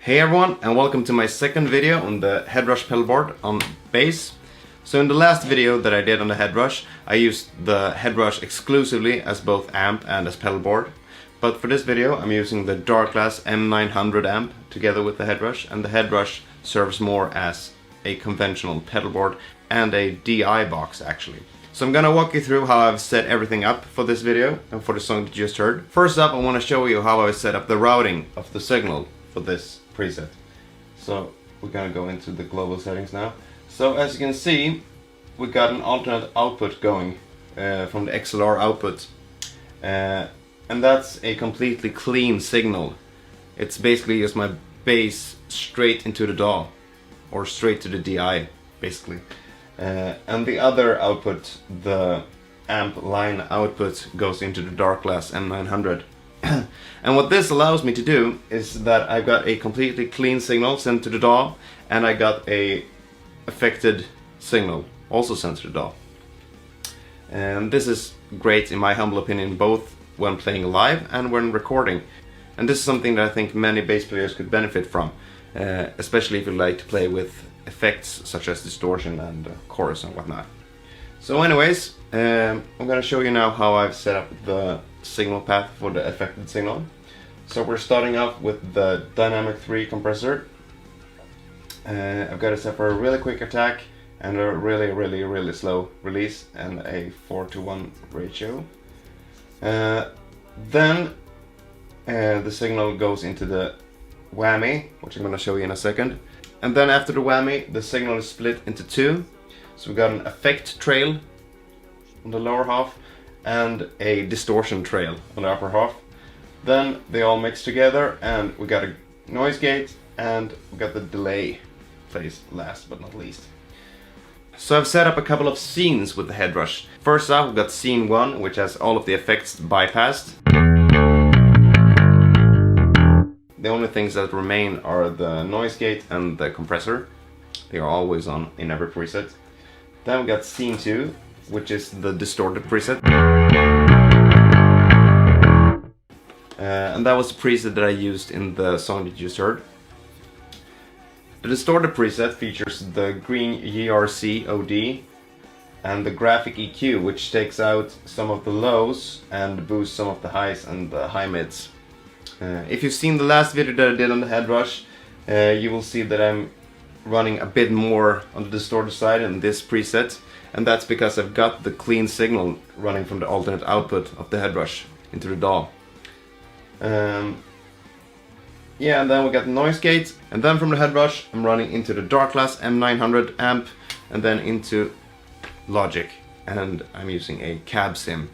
Hey everyone, and welcome to my second video on the HeadRush pedal board on bass. So in the last video that I did on the HeadRush, I used the HeadRush exclusively as both amp and as pedal board. But for this video I'm using the Darkglass M900 amp together with the HeadRush, and the HeadRush serves more as a conventional pedal board and a DI box actually. So I'm gonna walk you through how I've set everything up for this video and for the song that you just heard. First up, I want to show you how I set up the routing of the signal for this preset. So we're gonna go into the global settings now. So as you can see, we got an alternate output going from the XLR output, and that's a completely clean signal. It's basically just my bass straight into the DAW or straight to the DI basically. And the other output, the amp line output, goes into the Darkglass M900. And what this allows me to do is that I've got a completely clean signal sent to the DAW, and I got a affected signal also sent to the DAW. And this is great in my humble opinion, both when playing live and when recording. And this is something that I think many bass players could benefit from, especially if you like to play with effects such as distortion and chorus and whatnot. So anyways, I'm gonna show you now how I've set up the signal path for the affected signal. So we're starting off with the Dynamic 3 compressor. I've got it set for a really quick attack and a really slow release and a 4:1 ratio. Then the signal goes into the whammy, which I'm gonna show you in a second. And then after the whammy, the signal is split into two. So we've got an effect trail on the lower half and a distortion trail on the upper half. Then they all mix together and we got a noise gate and we got the delay plays last but not least. So I've set up a couple of scenes with the HeadRush. First off, we've got scene 1, which has all of the effects bypassed. The only things that remain are the noise gate and the compressor. They are always on in every preset. Then we got scene 2, which is the distorted preset. And that was the preset that I used in the song that you just heard. The distorted preset features the green ERC OD and the graphic EQ, which takes out some of the lows and boosts some of the highs and the high mids. If you've seen the last video that I did on the HeadRush, you will see that I'm running a bit more on the distorted side in this preset, and that's because I've got the clean signal running from the alternate output of the HeadRush into the DAW. Yeah, and then we got the noise gate, and then from the HeadRush I'm running into the Darkglass M900 amp and then into Logic, and I'm using a cab sim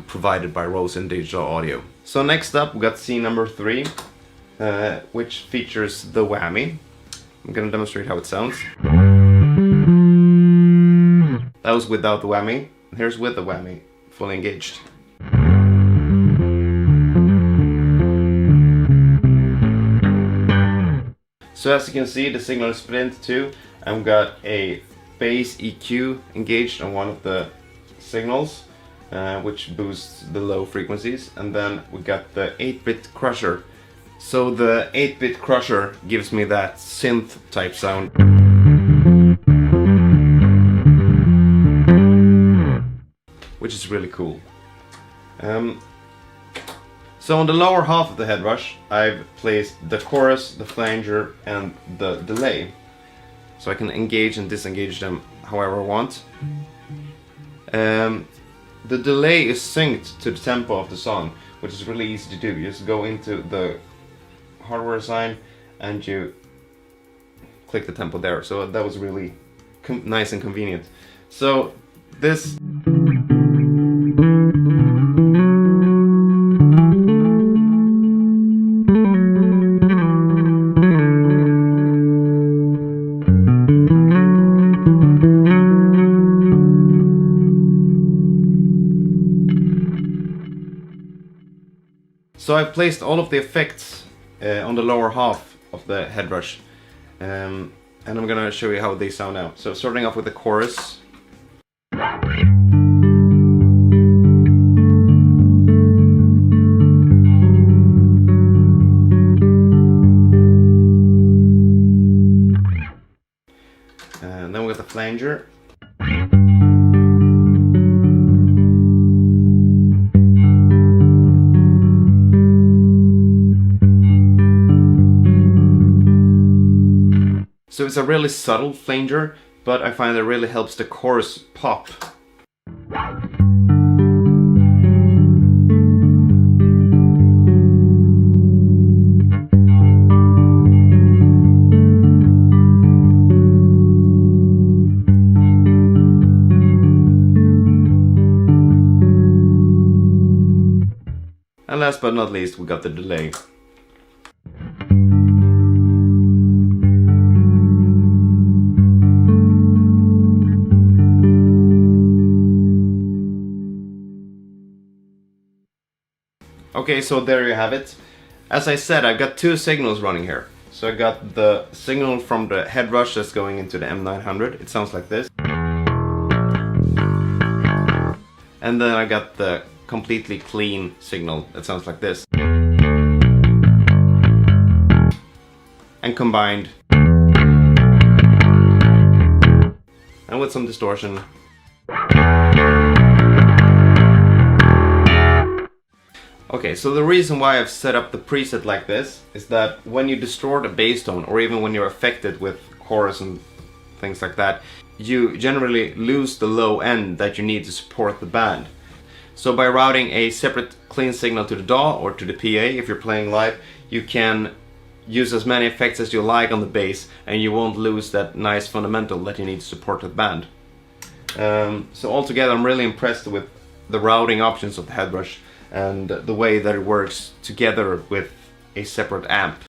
provided by Rosen Digital Audio. So next up we got scene number 3, which features the whammy. I'm gonna demonstrate how it sounds. That was without the whammy. Here's with the whammy, fully engaged. So as you can see, the signal is split into two, and we've got a bass EQ engaged on one of the signals, which boosts the low frequencies, and then we got the 8-bit crusher. So the 8-bit crusher gives me that synth type sound. Which is really cool. So on the lower half of the HeadRush, I've placed the chorus, the flanger, and the delay. So I can engage and disengage them however I want. The delay is synced to the tempo of the song, which is really easy to do. You just go into the hardware sign and you click the tempo there. So that was really nice and convenient. So this So I've placed all of the effects on the lower half of the HeadRush, and I'm gonna show you how they sound now. So starting off with the chorus. flanger. So it's a really subtle flanger, but I find it really helps the chorus pop. And last but not least, we got the delay. Okay, so there you have it. As I said, I've got two signals running here. So I got the signal from the HeadRush that's going into the M900. It sounds like this. And then I got the completely clean signal that sounds like this. And combined. And with some distortion. Okay, so the reason why I've set up the preset like this is that when you distort a bass tone, or even when you're affected with chorus and things like that, you generally lose the low end that you need to support the band. So by routing a separate clean signal to the DAW or to the PA, if you're playing live, you can use as many effects as you like on the bass, and you won't lose that nice fundamental that you need to support the band. So altogether, I'm really impressed with the routing options of the HeadRush and the way that it works together with a separate amp.